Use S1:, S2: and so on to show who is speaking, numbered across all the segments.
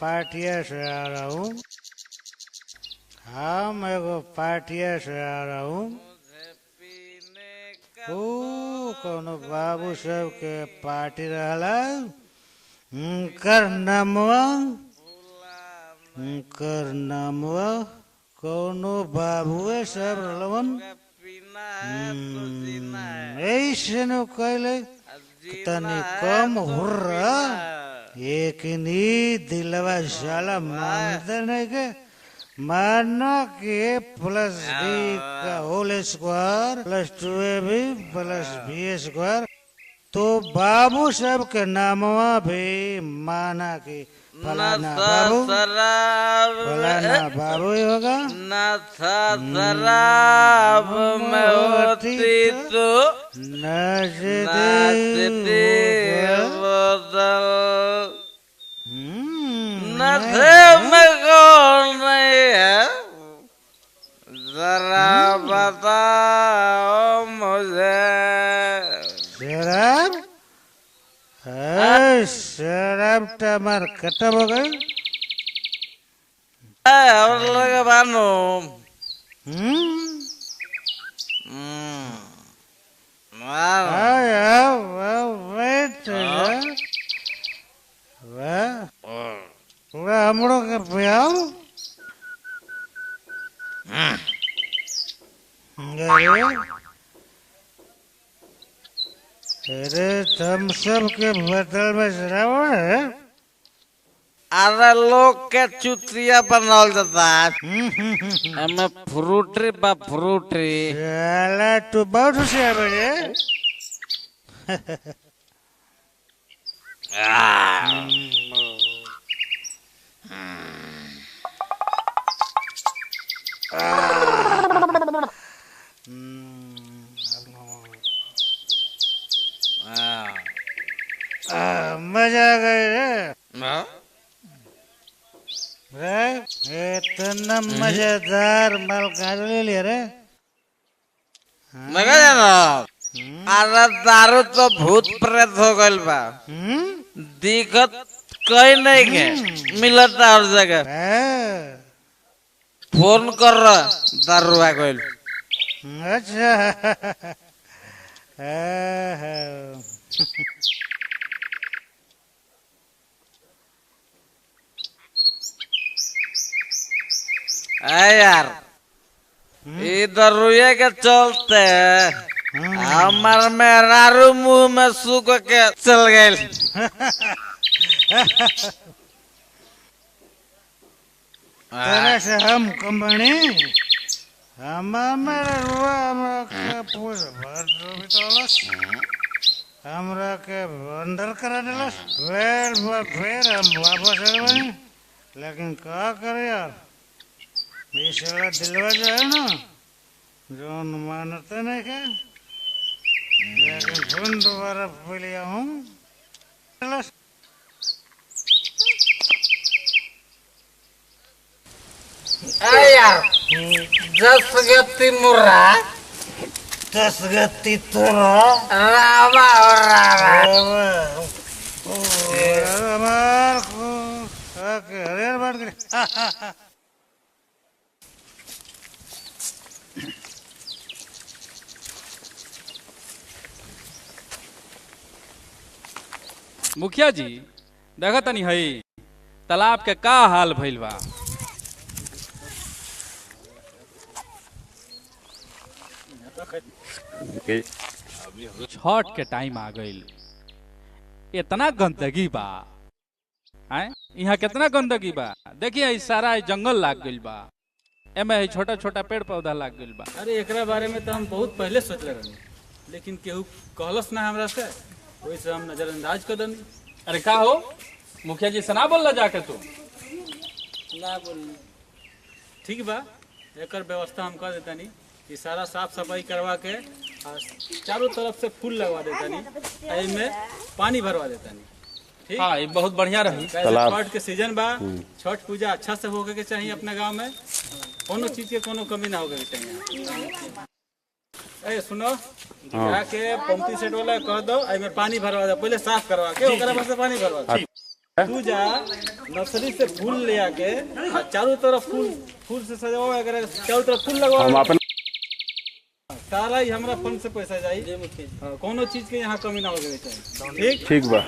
S1: पार्टिया से आ रहा हूँ। हाँ मैं एगो पार्टिया से आ रहा हूँ। कोनो बाबू सब के पार्टी रहला। कर नामवा कोनो बाबुए सब रहलन। ऐसे न कहले तनी कम हुर्रा एक नी दिलवा साला मानते नहीं के मानो कि प्लस बी का whole square plus 2ab plus b square तो बाबू सब के नामवा भी माना कि फलाना बाबू फलाना बाबू ही होगा।
S2: शराब में होती तो नाचती बोतल नशे में कौन नहीं है जरा बताओ मुझे।
S1: शराब शराब टमार खत्म हो गई।
S2: और लगे बानो
S1: हमड़ो के पियाओ। अरे तुम सब के बोतल में शराब है।
S2: अरे लोग के चुतिया बनाल जाता है हमें फ्रूटी बा फ्रूटी
S1: साला तू बहुत होशियार है। मजा आ गई रे इतना मजेदार माल कहाँ ले लिया रे।
S2: मैं जाना अरे दारू तो भूत प्रेत हो गइल बा दिक्कत कहीं नहीं के मिलता हर जगह फोन कर रहा दारू आ गइल।
S1: अच्छा
S2: यार इधर रुए के चलते हमार मेहरारू मुंह में सूख के चल गए।
S1: तेरे से हम कंपनी हमारा रुआ हमरा पूछ भर बितौलस हमरा के अंदर करा देलस फिर हम वापस आ गए। लेकिन क्या करे यार इस वाला दिलवा जो है ना जो मानते नहीं के लेकिन फिर दोबारा बोलिया हूँ
S2: यार 10 गति मुर्रा
S1: 10 गति तोरा
S2: रामा और रामा
S1: हमार को हरियर बात करे।
S3: मुखिया जी देखा तनी हई तालाब के का हाल भइल बा। छठ के टाइम आ गइल इतना गंदगी बा यहाँ कितना गंदगी बा। देखिए सारा जंगल लाग गइल बा एमे छोटा छोटा पेड़ पौधा लाग गइल बा।
S4: अरे एकरा बारे में तो हम बहुत पहले सोचले रहनी लेकिन केहू कहलस ना हमरा से वही से हम नजरअंदाज कर दनी।
S3: अरे का हो मुखिया जी से ना बोल जाके तू
S4: ना बोल ठीक बा एकर व्यवस्था हम कर देतानी कि सारा साफ सफाई करवा के और चारों तरफ से फूल लगवा देतानी एमे पानी भरवा देतानी। ठीक
S3: हाँ ये बहुत बढ़िया रही।
S4: छठ के सीजन बा छठ पूजा अच्छा से होके के चाहिए अपने गांव में कोनो चीज के कोनो कमी ना होके के चाहिए। ए सुनो जाके पंपी सेट वाला कह दो एमे पानी भरवा दो पहले साफ करवा के ओकरा बाद से पानी भरवा दो। तू जा नर्सरी से फूल ले आके चारों तरफ फूल से सजावा, अगर चारों तरफ फूल लगवा
S5: हम अपन
S4: सारा ही हमरा फंड से पैसा जाई। कोनो चीज के यहाँ कमी ना हो चाहिए। ठीक
S5: ठीक बा।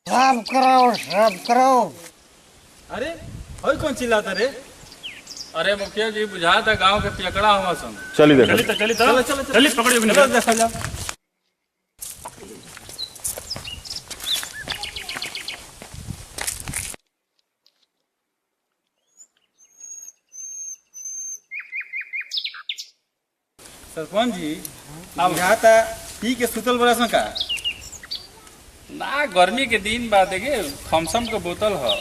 S1: साफ कराओ, साफ कराओ।
S4: अरे होय कौन चिल्लाता रे?
S3: अरे मुखिया जी बुझा था गांव के पियकड़ा हुआ सन।
S5: चली देखो।
S4: चलो चलो चलो पकड़ियो देखा जा। सरपंच जी अब यहाँ था पी के सुतल बड़ा सा का
S3: ना गर्मी के दिन बाद देखिए थम्सम के बोतल ह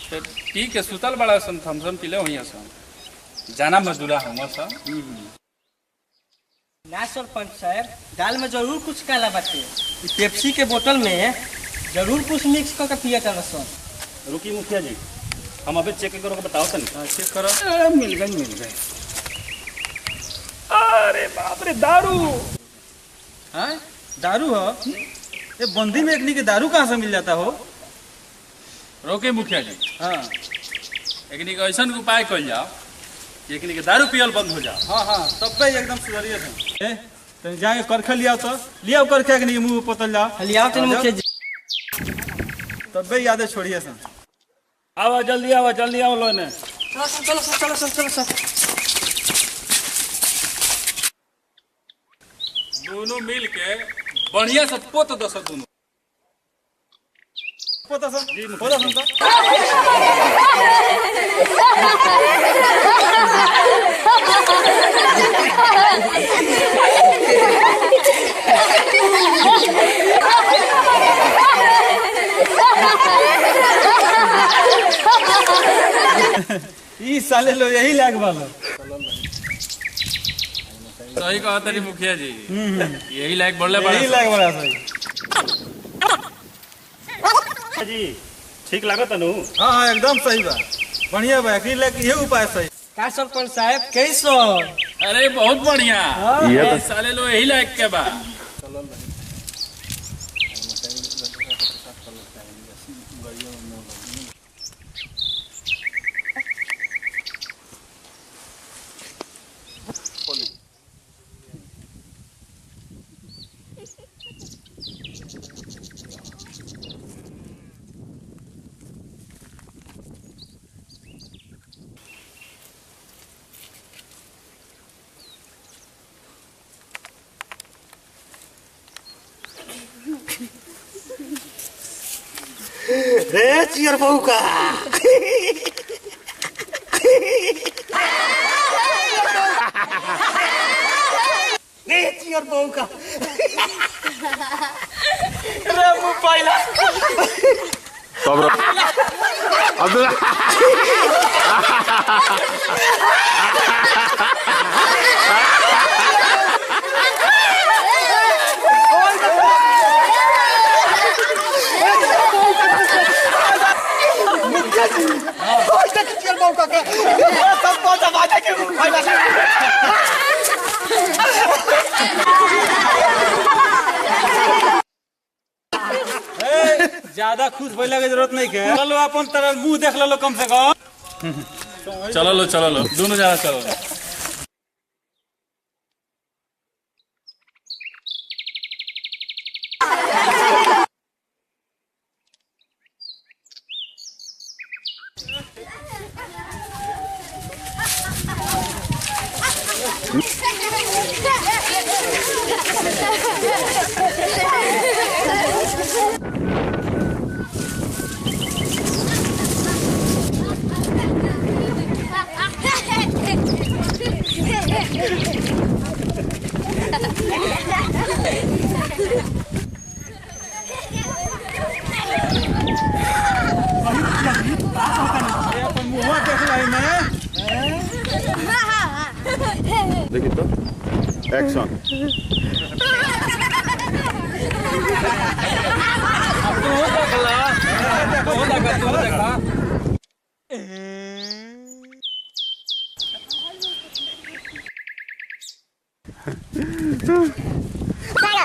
S3: तो पी के सुतल बड़ा सन, थम्सम पीले हुई सन, जाना मजदूरा हम सन।
S6: ना सरपंच साहब, दाल में जरूर कुछ काला बाटे। ई पेप्सी के बोतल में जरूर कुछ मिक्स करके पिया कर सन।
S7: रुकी मुखिया जी, हम अभी चेक करो बताओ तनी।
S4: चेक करो।
S7: मिल गए। अरे बाप रे, दारू।
S4: हाँ दारू हो? ये बंदी में एकनी के दारू कहाँ से मिल जाता हो?
S3: रोके मुखिया जी,
S4: हाँ
S3: एकनी के ऐसा उपाय कर जाओ कि एकनी के दारू पियल बंद हो जाओ।
S4: हाँ हाँ तब पे एकदम सुधरिए थे। तो जाके करखे लिया तो लिया करखे एकनी मुंह पोतल जाओ।
S6: लिया तो मुखिया जी।
S4: तब भी यादें छोड़िए सन।
S7: आवा जल्दी आओ लो ने।
S6: चलो।
S3: दोनों मिल के बढ़िया से पोत दो सब दोनों।
S4: पोता सन तो ई साले लो यही लाग वाला।
S3: सही कहा तरी मुखिया जी, यही लायक बढ़ले बड़ा
S4: यही लाग वाला सही।
S7: जी ठीक लागत नु?
S4: हाँ हाँ एकदम सही बा, बढ़िया बा। एकनी लाग ये उपाय सही।
S6: का सरपंच साहब कैसो?
S3: अरे बहुत बढ़िया,
S5: ये तो
S3: साले लो यही लायक के बा।
S1: रे चियर बहू का रे चियर बहू का
S5: तब अब्दुल्ला
S1: चियर बहू का सबको दबा दे के
S4: ज्यादा खुश भइला के जरूरत नहीं है। चलो अपन तरह मुंह देख लो कम से कम।
S3: चलो लो दोनों जना चलो लो।
S4: अपन मुंह देख लाई मैं।
S5: देखिए तो एक्शन।
S8: Para,